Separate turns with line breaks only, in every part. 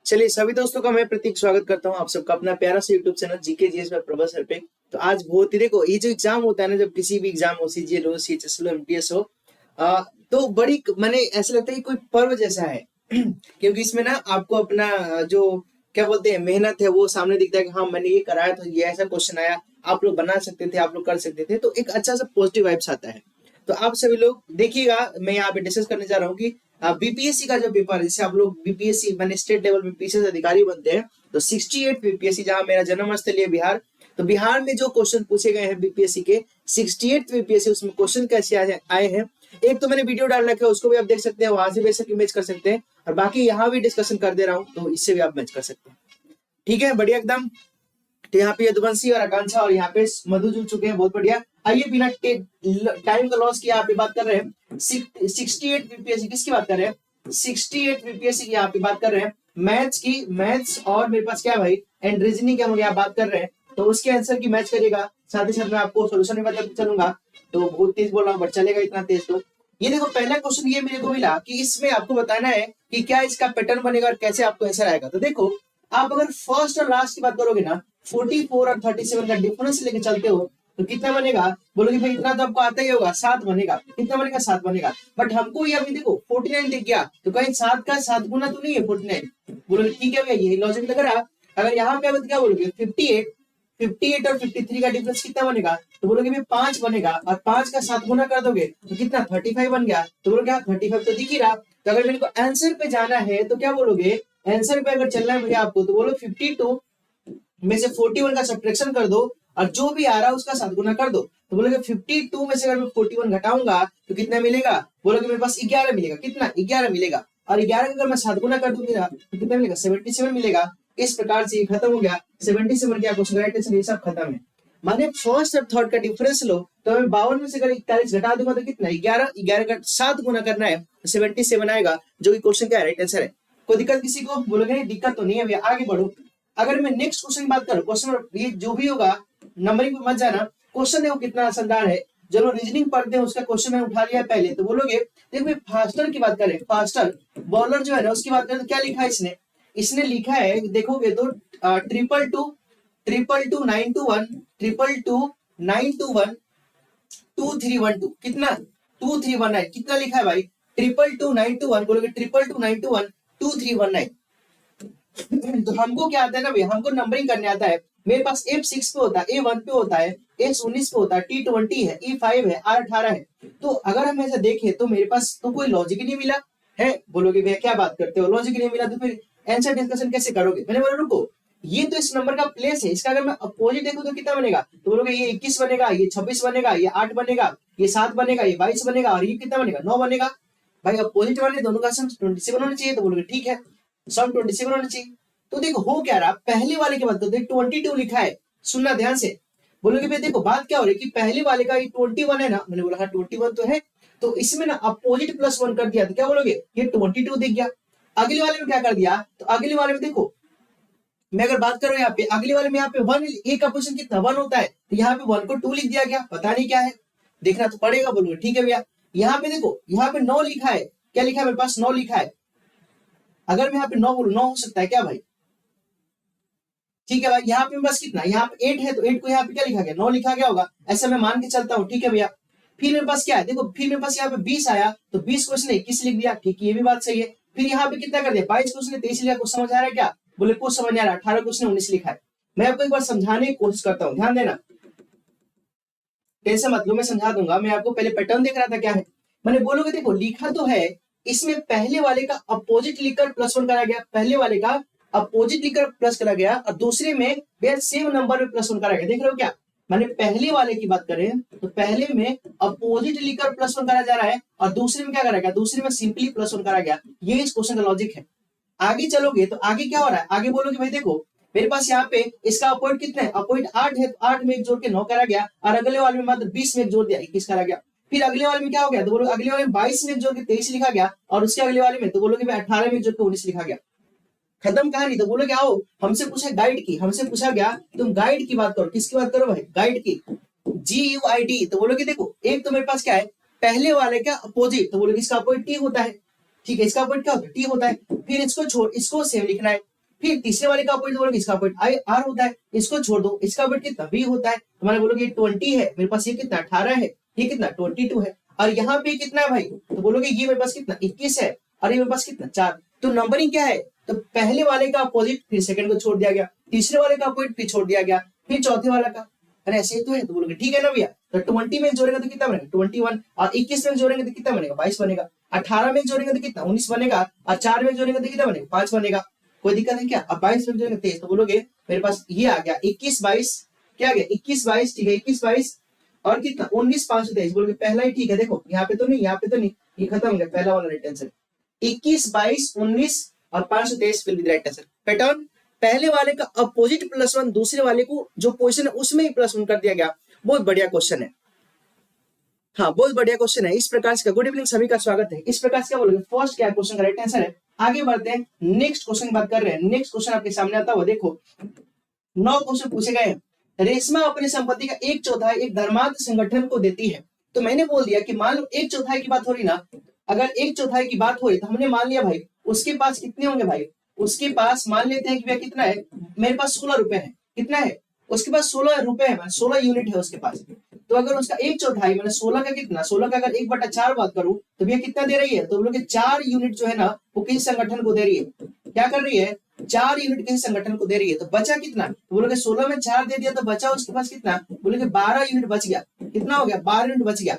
चलिए सभी दोस्तों का मैं प्रतीक स्वागत करता हूं आप सबका अपना प्यारा सा यूट्यूब चैनल जीके जीएस में प्रभा सर पे। तो आज बहुत ही देखो ये जो एग्जाम होता है ना, जब किसी भी एग्जाम हो, सीजीएल हो, सीएचएसएल हो, एमटीएस हो, तो बड़ी मैंने ऐसा लगता है कि कोई पर्व जैसा है क्योंकि इसमें ना आपको अपना जो क्या बोलते हैं मेहनत है वो सामने दिखता है कि हाँ मैंने ये कराया तो ये ऐसा क्वेश्चन आया, आप लोग बना सकते थे, आप लोग कर सकते थे, तो एक अच्छा सा पॉजिटिव वाइब्स आता है। तो आप सभी लोग देखिएगा, मैं यहाँ पे डिस्कस करने जा रहा हूँ कि बीपीएससी का जो पेपर है, जैसे आप लोग बीपीएससी मैंने स्टेट लेवल में पीसीएस अधिकारी बनते हैं, तो 68 बीपीएससी, जहां मेरा जन्म स्थल है बिहार, तो बिहार में जो क्वेश्चन पूछे गए हैं बीपीएससी के 68 बीपीएससी, उसमें क्वेश्चन कैसे आए हैं, एक तो मैंने वीडियो डाल रखा है, उसको भी आप देख सकते हैं, वहां से बेशक इमेज कर सकते हैं, और बाकी यहाँ भी डिस्कशन कर दे रहा हूँ, तो इससे भी आप मैच कर सकते हैं। ठीक है, बढ़िया एकदम। तो यहाँ पे यदुवंशी और आकांक्षा और यहाँ पे मधु जुड़ चुके हैं, बहुत बढ़िया। आइए बिना टाइम का लॉस किए यहाँ पे बात कर रहे हैं 68 बीपीएससी, किसकी बात कर रहे हैं? 68 बीपीएससी की यहाँ पे बात कर रहे हैं, मैथ्स की, मैथ्स और मेरे पास क्या है भाई, एंड रीजनिंग की हम यहाँ बात कर रहे हैं, तो उसके आंसर की मैच करिएगा, साथ ही साथ मैं आपको सोल्यूशन भी बताते चलूंगा। तो बहुत तेज बोल रहा हूँ बट चलेगा इतना तेज। तो ये देखो, पहला क्वेश्चन ये मेरे को मिला कि इसमें आपको बताना है कि क्या इसका पैटर्न बनेगा और कैसे आपको आंसर आएगा। तो देखो, आप अगर फर्स्ट और लास्ट की बात करोगे ना, 44 और 37 का डिफरेंस लेके चलते हो, तो कितना बनेगा? बोलोगे भाई इतना तो आपको आता ही होगा, 7 बनेगा। कितना बनेगा? 7 बनेगा। बट हमको ये अभी देखो 49 दिख गया, तो कहीं 7 का 7 गुना तो नहीं है 49? बोलोगे ठीक है भैया, यही लॉजिक लग रहा। अगर यहाँ पे क्या बोलोगे 58 और 53 का डिफरेंस कितना बनेगा? तो बोलोगे भाई 5 बनेगा, और 5 का 7 गुना कर दोगे तो कितना? 35 बन गया। तो बोलोगे हाँ 35 तो दिख ही रहा। तो अगर मेरे को आंसर पे जाना है तो क्या बोलोगे? आंसर पे अगर चलना है भैया आपको, तो बोलो 52 में से 41 का सब्ट्रैक्शन कर दो, और जो भी आ रहा है उसका 7 गुना कर दो। तो बोलोगे 52 में से अगर मैं 41 घटाऊंगा तो कितना मिलेगा? बोलोगे मेरे पास 11 मिलेगा। कितना? 11 मिलेगा। और 11 का अगर मैं 7 गुना कर दूंगा तो कितना मिलेगा? 77 मिलेगा। इस प्रकार से ये खत्म हो गया। 77 क्या क्वेश्चन राइट आंसर, ये सब खत्म है। माने फर्स्ट और थर्ड का डिफरेंस लो, तो मैं 52 में से अगर 41 घटा दूंगा तो कितना? 11 का 7 गुना करना है तो 77 आएगा, जो कि क्वेश्चन का राइट आंसर है। कोई दिक्कत किसी को? बोलोगे नहीं दिक्कत तो नहीं है भैया, आगे बढ़ो। अगर मैं नेक्स्ट क्वेश्चन की बात करूं, क्वेश्चन ये जो भी होगा नंबरिंग पे मत जाना, क्वेश्चन देखो कितना आसानदार है। जो लोग रीजनिंग पढ़ते हैं उसका क्वेश्चन मैंने उठा लिया पहले। तो बोलोगे देखो फास्टर की बात करें, फास्टर बॉलर जो है ना उसकी बात करें, तो क्या लिखा है इसने? इसने लिखा है, देखोगे तो 222 921 222 2312, कितना? 2319, कितना लिखा है भाई? 222 921, बोलोगे 222 921 2319। तो हमको क्या आता है ना भैया, हमको नंबरिंग करने आता है। मेरे पास F6 पे होता है, A1 पे होता है, S19 पे होता है, T20 है, E5 है, R18 है। तो अगर हम ऐसा देखें तो मेरे पास तो कोई लॉजिक ही नहीं मिला है। बोलोगे भैया क्या बात करते हो, लॉजिक नहीं मिला तो फिर आंसर डिस्कशन कैसे करोगे? मैंने बोला रुको, ये तो इस नंबर का प्लेस है, इसका अगर मैं अपोजिट देखूं तो कितना बनेगा? तो बोलोगे ये 21 बनेगा, ये 26 बनेगा, ये 8 बनेगा, ये 7 बनेगा, ये 22 बनेगा, और ये कितना बनेगा? 9 बनेगा। भाई अपोजिट वाले दोनों का सम 27 होना चाहिए। तो बोलोगे ठीक है, सम 27 होना चाहिए। तो देखो हो क्या रहा, पहले वाले की बात करते 22 लिखा है, सुनना ध्यान से। बोलोगे भाई देखो बात क्या हो रही है कि पहले वाले का ये 21 है ना, मैंने बोला हाँ 21 तो है, तो इसमें ना अपोजिट +1 कर दिया तो क्या बोलोगे? ये 22 दिख गया। अगले वाले में क्या कर दिया? तो अगले वाले में देखो, मैं अगर बात करूं यहाँ पे अगले वाले में, यहाँ पे 1, एक का पोजीशन कितना 1 होता है, तो यहाँ पे 1 को 2 लिख दिया गया, पता नहीं क्या है, देखना तो पड़ेगा। बोलोगे ठीक है भैया। यहाँ पे देखो, यहाँ पे 9 लिखा है, क्या लिखा है मेरे पास? 9 लिखा है। अगर मैं यहाँ पे 9 बोलूं, 9 हो सकता है क्या भाई? ठीक है भाई। यहाँ पे बस कितना, यहाँ पे 8 है, तो 8 को यहाँ पे क्या लिखा गया? 9 लिखा गया होगा, ऐसा मैं मान के चलता हूँ। ठीक है भैया। फिर मेरे पास क्या है, देखो फिर मेरे पास यहाँ पे 20 आया, तो 20 को इसने 21 लिख दिया, ठीक है ये भी बात सही है। फिर यहाँ पे कितना कर दिया? 22 को उसने 23 लिखा। कुछ समझ आ रहा है क्या? बोले कुछ समझ नहीं आ रहा। 18 को उसने 19 लिखा है। मैं आपको एक बार समझाने की कोशिश करता हूँ, ध्यान देना, टेंशन मत लो, मैं समझा दूंगा। मैं आपको पहले पैटर्न देख रहा था क्या है, मैंने बोलोगे देखो लिखा तो है, इसमें पहले वाले का अपोजिट लिखकर +1 करा गया, पहले वाले का अपोजिट लिखकर प्लस करा गया, और दूसरे में भैया सेम नंबर में +1 करा गया। देख रहे हो क्या? मैंने पहले वाले की बात करें तो पहले में अपोजिट लिखकर +1 करा जा रहा है, और दूसरे में क्या करा गया? दूसरे में सिंपली +1 करा गया। ये इस क्वेश्चन का लॉजिक है। आगे चलोगे तो आगे क्या हो रहा है, आगे बोलोगे भाई देखो मेरे पास यहाँ पे इसका अपोइंट कितना है? अपोइंट 8 है, तो 8 में एक जोड़ के 9 करा गया, और अगले वाले में मात्र 20 में एक जोड़ दिया 21 करा गया। फिर अगले वाले में क्या हो गया? तो बोलो अगले वाले में 22 में एक जोड़ के 23 लिखा गया, और उसके अगले वाले में तो बोलोगे 18 में एक जोड़ के 19 लिखा गया। खत्म कहानी। तो बोलोगे आओ, हमसे पूछा गाइड की, हमसे पूछा गया तुम गाइड की बात करो। किसकी बात करो भाई? गाइड की, GUID। तो बोलोगे देखो एक तो मेरे पास क्या है, पहले वाले का अपोजिट, तो बोलोगे इसका अपोजिट T होता है। ठीक है, इसका अपोजिट क्या होता है? T होता है। फिर इसको छोड़, इसको सेम लिखना है, फिर तीसरे वाले का अपोजिट बोलोगे इसका अपोजिट आई आर होता है, इसको छोड़ दो, इसका अपोजिट कितना बी होता है। तुम्हारे बोलोगे 20 है, मेरे पास ये कितना 18 है, ये कितना 22 है, और यहाँ पे कितना है भाई, तो बोलोगे ये मेरे पास कितना 21 है, और ये मेरे पास कितना 4। तो नंबरिंग क्या है, तो पहले वाले का अपोजिट फिर सेकंड को छोड़ दिया गया, तीसरे वाले का अपोजिट फिर छोड़ दिया गया, फिर चौथे वाला का, अरे ऐसे ही तो है। तो बोलोगे ठीक है ना भैया, तो 20 में जोड़ेंगे तो कितना बनेगा 21, और 21 में जोड़ेंगे तो कितना बनेगा 22 बनेगा, 18 में जोड़ेंगे तो कितना 19 बनेगा, और 4 में जोड़ेंगे तो कितना बनेगा 5 बनेगा। कोई दिक्कत है क्या? अब 22 में जोड़ेंगे 23, तो बोलोगे मेरे पास ये आ गया 21 22, क्या आ गया 21 22, ठीक है 21 22 और कितना 19 523। बोलोगे पहला ही ठीक है, देखो यहाँ पे तो नहीं, यहाँ पे तो नहीं, ये खत्म हो गया पहला वाला राइट आंसर। 21 22 19 और 523 फिर भी राइट आंसर। पैटर्न पहले वाले का अपोजिट +1, दूसरे वाले को जो पोजीशन है उसमें ही +1 कर दिया गया। बहुत बढ़िया क्वेश्चन है, हाँ बहुत बढ़िया क्वेश्चन है। इस प्रकार से गुड इवनिंग सभी का स्वागत है। इस प्रकार से क्या बोलोगे फर्स्ट क्या क्वेश्चन का राइट आंसर है। आगे बढ़ते हैं, नेक्स्ट क्वेश्चन की बात कर रहे हैं। नेक्स्ट क्वेश्चन आपके सामने आता हुआ देखो, 9 क्वेश्चन पूछे गए हैं। रेशमा अपनी संपत्ति का 1/4 एक धर्मार्थ संगठन को देती है। तो मैंने बोल दिया कि मान लो 1/4 की बात हो रही ना, अगर 1/4 की बात हो रही तो हमने मान लिया भाई उसके पास कितने होंगे भाई, उसके पास मान लेते हैं कि भैया कितना है, मेरे पास 16 रुपए है, कितना है उसके पास 16 रुपए है, 16 यूनिट है उसके पास। तो अगर उसका 1/4 मैंने 16 का कितना, 16 का अगर 1/4 बात करूं तो भैया कितना दे रही है, तो बोलोगे 4 यूनिट जो है ना वो किसी संगठन को दे रही है। क्या कर रही है, 4 यूनिट किसी संगठन को दे रही है। तो बचा कितना, तो बोलोगे 16 में 4 दे दिया तो बचा उसके पास कितना, बोलोगे 12 यूनिट बच गया। कितना हो गया 12 यूनिट बच गया।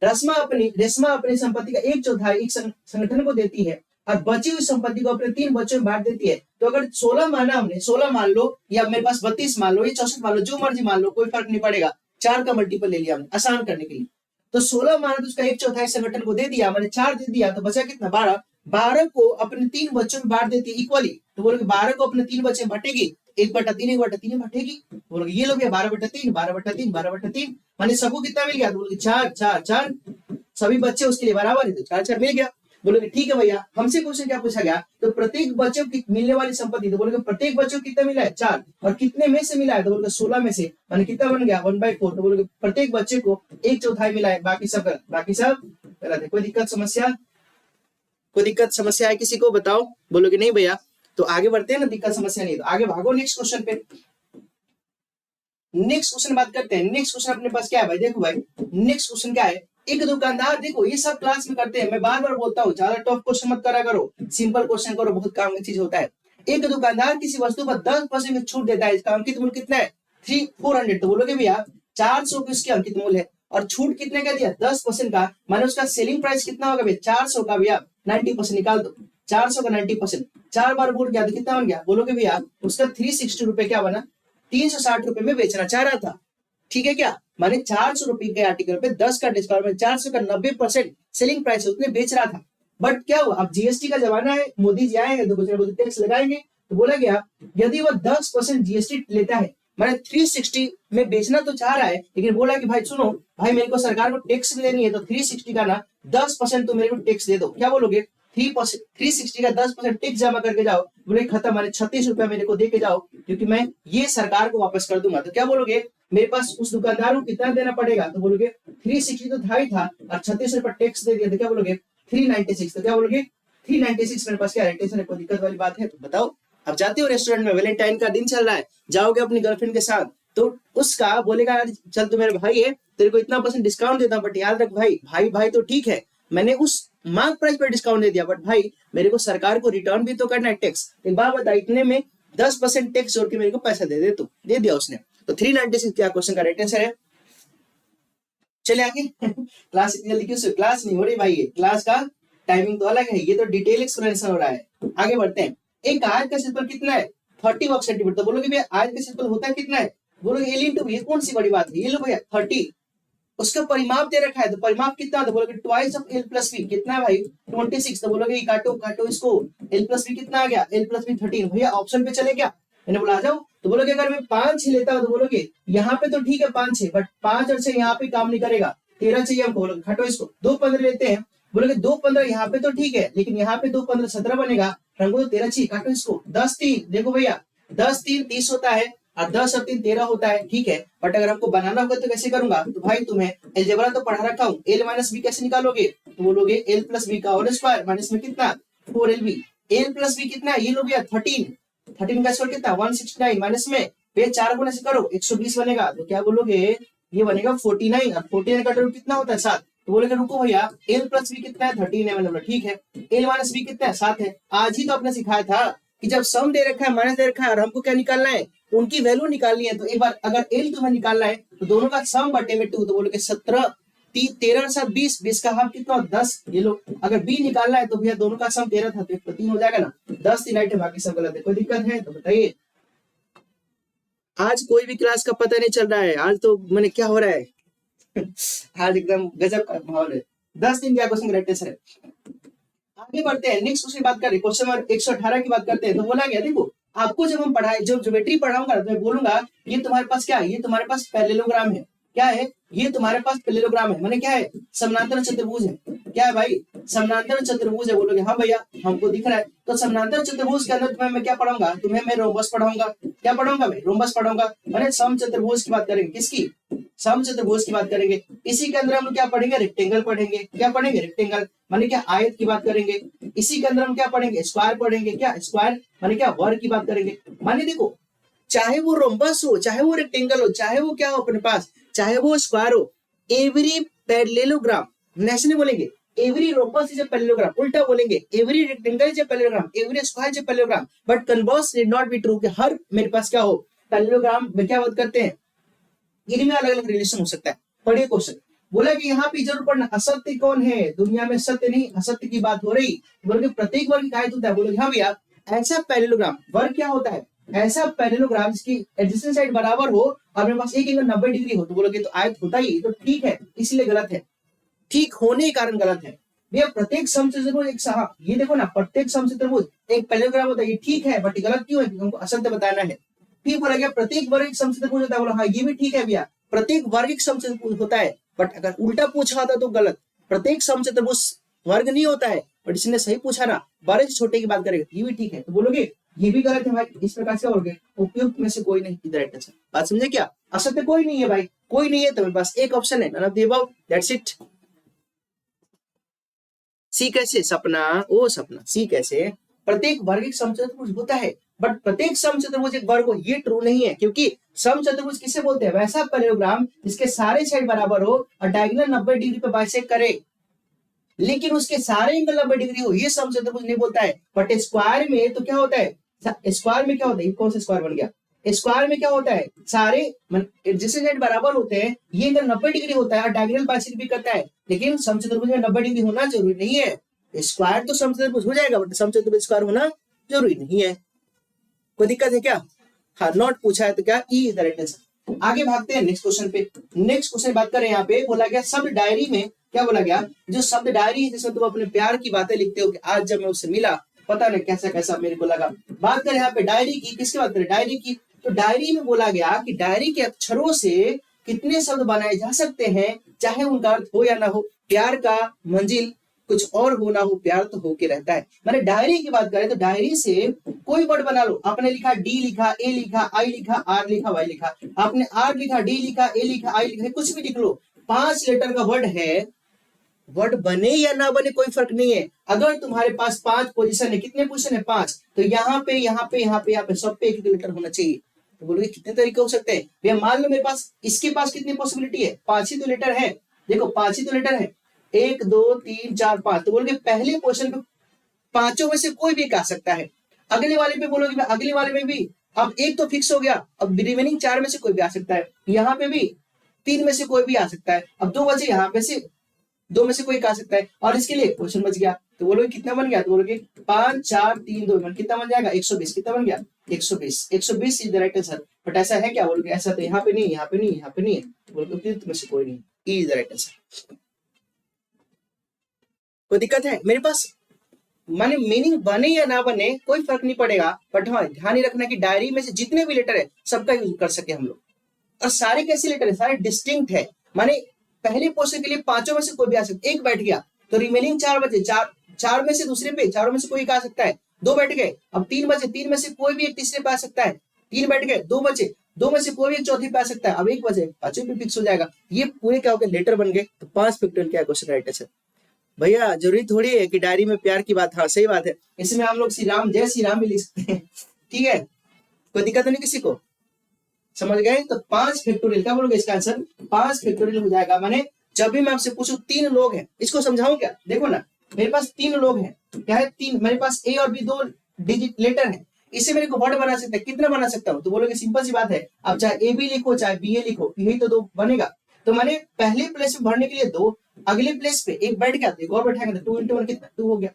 रेशमा अपनी संपत्ति का 1/4 एक संगठन को देती है और बची हुई संपत्ति को अपने 3 बच्चों में बांट देती है। तो अगर 16 माना हमने, 16 मान लो या मेरे पास 32 मान लो या 64 मान लो, जो मर्जी मान लो, कोई फर्क नहीं पड़ेगा, 4 का मल्टीपल ले लिया हमने आसान करने के लिए। तो 16 माना तो उसका 1/4 संगठन को दे दिया, मैंने 4 दे दिया, तो बचा कितना 12। 12 को अपने 3 बच्चों में बांट देती है इक्वली। तो बोलोगे 12 को अपने 3 बच्चे में बांटेगी, 1/3 1/3 बांटेगी। बोलोगे ये लोग 12/3 12/3 12/3 माने सबको कितना मिल गया, तो बोलोगे 4 4 4, सभी बच्चे उसके लिए बराबर है तो 4 4 मिल गया। बोलोगे ठीक है भैया। हमसे क्वेश्चन क्या पूछा गया, तो प्रत्येक बच्चों की मिलने वाली संपत्ति, तो बोलोगे प्रत्येक बच्चों को कितना मिला है 4, और कितने में से मिला है, तो बोलोगे 16 में से, माने कितना बन गया 1/4। तो बोलोगे प्रत्येक बच्चे को 1/4 मिला है, बाकी सब गलत है। कोई दिक्कत समस्या है किसी को बताओ, बोलोगे नहीं भैया तो आगे बढ़ते हैं ना, दिक्कत समस्या नहीं तो आगे भागो नेक्स्ट क्वेश्चन पे। नेक्स्ट क्वेश्चन बात करते हैं। नेक्स्ट क्वेश्चन अपने पास क्या है भाई, देखो भाई नेक्स्ट क्वेश्चन क्या है। एक दुकानदार, देखो ये सब क्लास में करते हैं, मैं बार बार बोलता हूँ ज्यादा टफ क्वेश्चन मत करा करो, सिंपल क्वेश्चन करो, बहुत काम की चीज होता है। एक दुकानदार किसी वस्तु पर 10% की छूट देता है, इसका अंकित मूल्य कितना है 400। तो बोलोगे भैया 400 की उसकी अंकित मूल्य है और छूट कितने का दिया 10% का, माने उसका सेलिंग प्राइस कितना होगा भैया 400 का, भैया 90% निकाल दो, 400 का 90%, 4 बार बोल गया तो कितना बन गया, बोलोगे भैया उसका 360 रुपए क्या बना, 360 रुपए में बेचना चाह रहा था। ठीक है क्या, माने 400 रुपए के आर्टिकल पे 10 का डिस्काउंट में 400 का 90% सेलिंग प्राइस उसने बेच रहा था। बट क्या हुआ, अब जीएसटी का जमाना है, मोदी जी आए हैं तो कुछ ना कुछ टैक्स लगाएंगे। तो बोला गया यदि वो 10% जीएसटी लेता है, माने 360 में बेचना तो चाह रहा है, लेकिन बोला कि भाई सुनो भाई मेरे को सरकार को टैक्स देनी है, तो 360 का ना 10% तो मेरे को टैक्स दे दो। क्या बोलोगे 360 का 10% टैक्स जमा करके जाओ, बोले खत्म, माने 36 रुपया मेरे को दे के जाओ, क्योंकि मैं ये सरकार को वापस कर दूंगा। तो क्या बोलोगे मेरे पास उस दुकानदार को कितना देना पड़ेगा, तो बोलोगे 360 तो था ही था और 36 रुपया टैक्स दे दिया, तो क्या बोलोगे 396। तो क्या बोलोगे 396 मेरे पास क्या है, कोई दिक्कत वाली बात है तो बताओ। अब जाते हो रेस्टोरेंट में, वैलेंटाइन का दिन चल रहा है, जाओगे अपनी गर्लफ्रेंड के साथ, तो उसका बोलेगा चल तू मेरे भाई है, तेरे को इतना % डिस्काउंट देता हूं, बट याद रख भाई तो ठीक है, मैंने उस मार्क प्राइस पर डिस्काउंट दे दिया, बट भाई मेरे को सरकार को रिटर्न भी तो करना है टैक्स। एक बात बता, इतने में 10% टैक्स जोड़ के मेरे को पैसा दे दे, तो दे दिया उसने। तो 396 क्या क्वेश्चन का राइट आंसर है। चले आगे क्लास इतनी जल्दी क्यों, क्लास नहीं हो रही भाई, ये क्लास का टाइमिंग तो अलग है, ये तो डिटेल एक्सप्लेनेशन हो रहा है। आगे बढ़ते हैं। एक आयत का क्षेत्रफल कितना है 30 वर्ग सेंटीमीटर। तो बोलोगे भैया आयत का क्षेत्रफल होता है कितना है, बोलोगे L into, ये कौन सी बड़ी बात है, ये लो भैया 30, उसका परिमाप दे रखा है, तो परिमाप कितना, तो बोलोगे twice of L plus V, कितना है भाई 26। तो बोलोगे काटो इसको, L plus V कितना आ गया, L plus V 13। भैया ऑप्शन पे चले क्या, मैंने बोला आ जाओ। तो बोलोगे अगर मैं 5 6 लेता हूं, तो बोलोगे यहाँ पे तो ठीक है 5 6, बट 5 और 6 यहाँ पे काम नहीं करेगा, 13 चाहिए हमको। बोलोगे घटो इसको, 2 15 लेते हैं, बोलोगे 2 15 यहाँ पे तो ठीक है, लेकिन यहाँ पे 2 15 17 बनेगा, हमको तो 13 चाहिए, काटो इसको। 10 3, देखो भैया 10 3 30 होता है और 10 और 3 13 होता है, ठीक है, बट अगर हमको बनाना होगा तो कैसे करूंगा, तो भाई तुम्हें अलजेब्रा तो पढ़ा रखा हूँ, L माइनस बी कैसे निकालोगे, तो बोलोगे L प्लस बी का होल स्क्वायर माइनस में कितना 4LB, L प्लस बी कितना है, ये लो भैया 13, 13 का स्क्वायर कितना 169 माइनस में पे 4 गुना से करो 120 बनेगा। तो क्या बोलोगे ये बनेगा 49 और 49 का रूट कितना होता है 7। तो बोलेगा रुको भैया एल प्लस बी कितना है 13 है। मैंने बोला ठीक है एल माइनस बी कितना है 7 है। आज ही तो आपने सिखाया था कि जब सम दे रखा है माइनस दे रखा है और हमको क्या निकालना है उनकी वैल्यू निकालनी है। तो एक बार अगर एल तुम्हें निकालना है तो दोनों का सम बटे में 2। तो बोलोगे 17 13 7 20 20 का हाफ कितना 10 ये लो। अगर बी निकालना है तो भैया दोनों का सम 13 था तो 3 हो जाएगा ना 10 3 8 है बाकी सब गलत है। कोई दिक्कत है तो बताइए। आज कोई भी क्लास का पता नहीं चल रहा है। आज तो मैंने क्या हो रहा है आज एकदम गजब का माहौल है। 10 दिन क्या क्वेश्चन करेक्ट है। आगे बढ़ते हैं नेक्स्ट क्वेश्चन बात करें क्वेश्चन नंबर 118 की बात करते हैं। तो बोला गया देखो आपको जब हम पढ़ाए जब ज्योमेट्री पढ़ाऊंगा तो मैं बोलूंगा ये तुम्हारे पास क्या है ये तुम्हारे पास पैरेललोग्राम है। क्या है ये तुम्हारे पास पैरेललोग्राम है माने क्या है समानांतर चतुर्भुज है। क्या है भाई समानांतर चतुर्भुज है। बोलोगे हाँ भैया हमको दिख रहा है। तो समानांतर चतुर्भुज के अंदर तुम्हें मैं क्या पढ़ाऊंगा तुम्हें मैं रोम्बस पढ़ाऊंगा। क्या पढ़ाऊंगा मैं रोम्बस पढ़ाऊंगा। माने समचतुर्भुज की बात करेंगे किसकी समचतुर्भुज की बात करेंगे। इसी के अंदर हम क्या पढ़ेंगे रेक्टेंगल पढ़ेंगे। क्या पढ़ेंगे रेक्टेंगल माने क्या आयत की बात करेंगे। इसी के अंदर हम क्या पढ़ेंगे स्क्वायर पढ़ेंगे। क्या स्क्वायर माने क्या वर्ग की बात करेंगे। माने देखो चाहे वो रोम्बस हो चाहे वो रेक्टेंगल हो चाहे वो क्या हो अपने पास चाहे वो स्क्वायर हो एवरी पैरेललोग्राम नेशनली बोलेंगे every rhombus is a parallelogram. उल्टा बोलेंगे every rectangle is a parallelogram every square is a parallelogram. But converse need not be true कि हर मेरे पास क्या हो पैरेललोग्राम में क्या बात करते हैं इनमें अलग अलग रिलेशन हो सकता है। पढ़िए क्वेश्चन बोला कि यहाँ पे जरूर पढ़ना असत्य कौन है दुनिया में सत्य नहीं असत्य की बात हो रही। बोलोगे प्रत्येक वर्ग का आयत होता है। बोलोगे हाँ भैया ऐसा पैरेललोग्राम वर्ग क्या होता है ऐसा पैरेललोग्राम जिसकी एडजेसेंट साइड बराबर हो और मेरे पास एक एंगल 90 डिग्री हो। तो बोलोगे तो आयत होता ही तो ठीक है इसलिए गलत है ठीक होने के कारण गलत है। भैया प्रत्येक समचतुर्भुज एक ये देखो ना प्रत्येक समचतुर्भुज एक पैरेललोग्राम होता है ये ठीक है बट गलत क्यों है हमको असत्य बताना है। ठीक बोला गया प्रत्येक वर्ग एक समचतुर्भुज होता है। बोला हाँ ये भी ठीक है भैया प्रत्येक वर्ग एक समचतुर्भुज होता है बट अगर उल्टा पूछा होता तो गलत प्रत्येक समचतुर्भुज वर्ग नहीं होता है। बट इसने सही पूछा ना बड़े से छोटे की बात करेगा ये भी ठीक है। तो बोलोगे ये भी गलत है भाई इस प्रकार से बोलोगे उपयुक्त में से कोई नहीं इधर बात समझे क्या असत्य कोई नहीं है भाई कोई नहीं है तो मेरे पास एक ऑप्शन है none of the above that's it. सी कैसे सपना ओ सपना सी कैसे प्रत्येक वर्ग एक समचतुर्भुज होता है बट प्रत्येक समचतुर्भुज एक वर्ग हो ये ट्रू नहीं है क्योंकि समचतुर्भुज किसे बोलते हैं वैसा पैरेललोग्राम जिसके सारे साइड बराबर हो और डायगोनल 90 डिग्री पे बाइसेक्ट करे लेकिन उसके सारे एंगल 90 डिग्री हो ये समचतुर्भुज नहीं बोलता है। बट स्क्वायर में तो क्या होता है स्क्वायर में क्या होता है कौन सा स्क्वायर बन गया स्क्वायर में क्या होता है सारे जिससे साइड बराबर होते हैं ये एंगल 90 डिग्री होता है और डायगोनल बाइसेक्ट भी करता है लेकिन समचतुर्भुज में 90 डिग्री होना जरूरी नहीं है। स्क्वायर तो समचतुर्भुज हो जाएगा बट समचतुर्भुज स्क्वायर होना जरूरी नहीं है। कोई दिक्कत है क्या हाँ नॉट पूछा है तो क्या E is the right answer. आगे भागते हैं नेक्स्ट क्वेश्चन पे। नेक्स्ट क्वेश्चन बात करें यहाँ पे बोला गया शब्द डायरी में क्या बोला गया जो शब्द डायरी है जिसमें तुम अपने प्यार की बातें लिखते हो कि आज जब मैं उससे मिला पता नहीं कैसा कैसा मेरे को लगा। बात करें यहाँ पे डायरी की किसकी बात करें डायरी की। तो डायरी में बोला गया कि डायरी के अक्षरों से कितने शब्द बनाए जा सकते हैं चाहे उनका अर्थ हो या ना हो। प्यार का मंजिल कुछ और हो ना हो प्यार तो होके रहता है। मैंने डायरी की बात करें तो डायरी से कोई वर्ड बना लो। आपने लिखा डी लिखा ए लिखा आई लिखा आर लिखा वाई लिखा आपने आर लिखा डी लिखा ए लिखा आई लिखा कुछ भी लिख लो 5 लेटर का वर्ड है वर्ड बने या ना बने कोई फर्क नहीं है। अगर तुम्हारे पास 5 पोजीशन है कितने पोजीशन है 5 तो यहाँ पे यहाँ पे यहाँ पे यहाँ पे सब पे एक लेटर होना चाहिए। तो बोलोगे कितने तरीके हो सकते हैं भैया मान लो मेरे पास इसके पास कितनी पॉसिबिलिटी है 5 ही तो लेटर है। देखो 5 ही तो लेटर है 1 2 3 4 5। तो बोलोगे पहले पोजीशन पे पांचों में से कोई भी आ सकता है। अगले वाले पे बोलोगे अगले वाले में भी अब एक तो फिक्स हो गया अब रिमेनिंग 4 में से कोई भी आ सकता है। यहाँ पे भी 3 में से कोई भी आ सकता है। अब 2 बचे यहाँ पे से 2 में से कोई आ सकता है और इसके लिए क्वेश्चन बच गया। तो बोलोगे कितना बन गया तो बोलोगे 5 4 3 2 कितना बन जाएगा 120 कितना बन गया 120 is the right answer. But ऐसा है क्या बोलोगे ऐसा तो यहाँ पे नहीं यहाँ पे नहीं यहाँ पे नहीं है। तो बोलोगे में से कोई नहीं E is the right answer. कोई दिक्कत है मेरे पास माने मीनिंग बने या ना बने कोई फर्क नहीं पड़ेगा। बट हाँ ध्यान ही रखना कि डायरी में से जितने भी लेटर है सबका यूज कर सके हम लोग। और सारे कैसे लेटर है सारे डिस्टिंक्ट है माने पहले पोर्शन के लिए 5 में से कोई भी आ सकता है। एक बैठ गया तो रिमेनिंग 4 बचे 4 में से दूसरे पे 4 में से कोई आ सकता है। 2 बैठ गए अब 3 बचे 3 में से कोई भी एक तीसरे पे आ सकता है। 3 बैठ गए 2 बचे 2 में से कोई भी एक चौथे पे आ सकता है। अब 1 बचे 5 पे फिक्स हो जाएगा। ये पूरे क्या हो गए लेटर बन गए। तो 5 फैक्टोरियल क्या क्वेश्चन राइट आंसर। भैया जरूरी थोड़ी है कि डायरी में प्यार की बात हाँ सही बात है इसमें हम लोग श्री राम जय श्री राम भी लिख सकते हैं ठीक है, कोई दिक्कत नहीं किसी को, समझ गए? तो 5 फैक्टोरियल, क्या बोलोगे इसका आंसर? 5 फैक्टोरियल हो जाएगा। माने जब भी मैं आपसे पूछूं 3 लोग हैं, इसको समझाऊं क्या? देखो ना, मेरे पास 3 लोग हैं, क्या है? 3, मेरे पास ए और बी 2 डिजिट लेटर है, इससे मेरे को वर्ड बना सकता है। कितना बना सकता हूँ? तो बोलोगे सिंपल सी बात है, आप चाहे ए बी लिखो चाहे बी ए लिखो, यही तो 2 बनेगा। तो मैंने पहले प्लेस पे भरने के लिए 2, अगले प्लेस पे एक बैठ गया, एक और बैठाएंगे तो 2 into 1 कितना? 2 हो गया।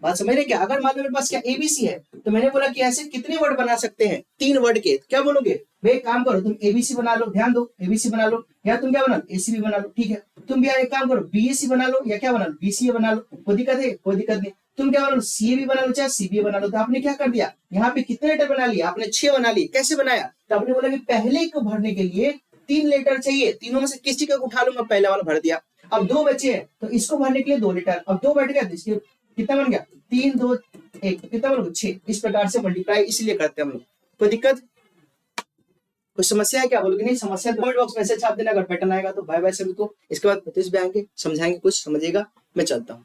बात समझ रहे क्या? अगर मान लो मेरे पास क्या एबीसी है, तो मैंने बोला कि ऐसे कितने वर्ड बना सकते हैं? 3 वर्ड के। क्या बोलोगे? भाई एक काम करो, तुम एबीसी बना लो, ध्यान दो, एबीसी बना लो, या तुम क्या बना लो? एसीबी बना लो, ठीक है। तुम भी एक काम करो, बीएससी बना लो, या क्या बना लो? बीसीए बना लो, कोई दिक्कत है? कोई दिक्कत नहीं। तुम क्या बना लो? सीए भी बना लो चाहे सीबीए बना लो। तो आपने क्या कर दिया, यहाँ पे कितने लेटर बना लिया आपने? 6 बना लिए। कैसे बनाया? तो आपने बोला कि पहले को भरने के लिए 3 लेटर चाहिए, तीनों में से किसी का उठा लूंगा, पहला वाला भर दिया। अब 2 बचे हैं, तो इसको भरने के लिए 2 लेटर, अब 2 बैठ गया, तो इसके कितना बन गया? 3 2 1, कितना बन गया? 6। इस प्रकार से मल्टीप्लाई इसलिए करते हैं हम लोग। कोई दिक्कत, कोई समस्या है क्या? बोलोगे नहीं समस्या, कमेंट बॉक्स में मैसेज छाप देना अगर पैटर्न आएगा तो। बाय बाय सभी को। इसके बाद 25 भी आएंगे, समझाएंगे कुछ, समझिएगा। मैं चलता हूँ।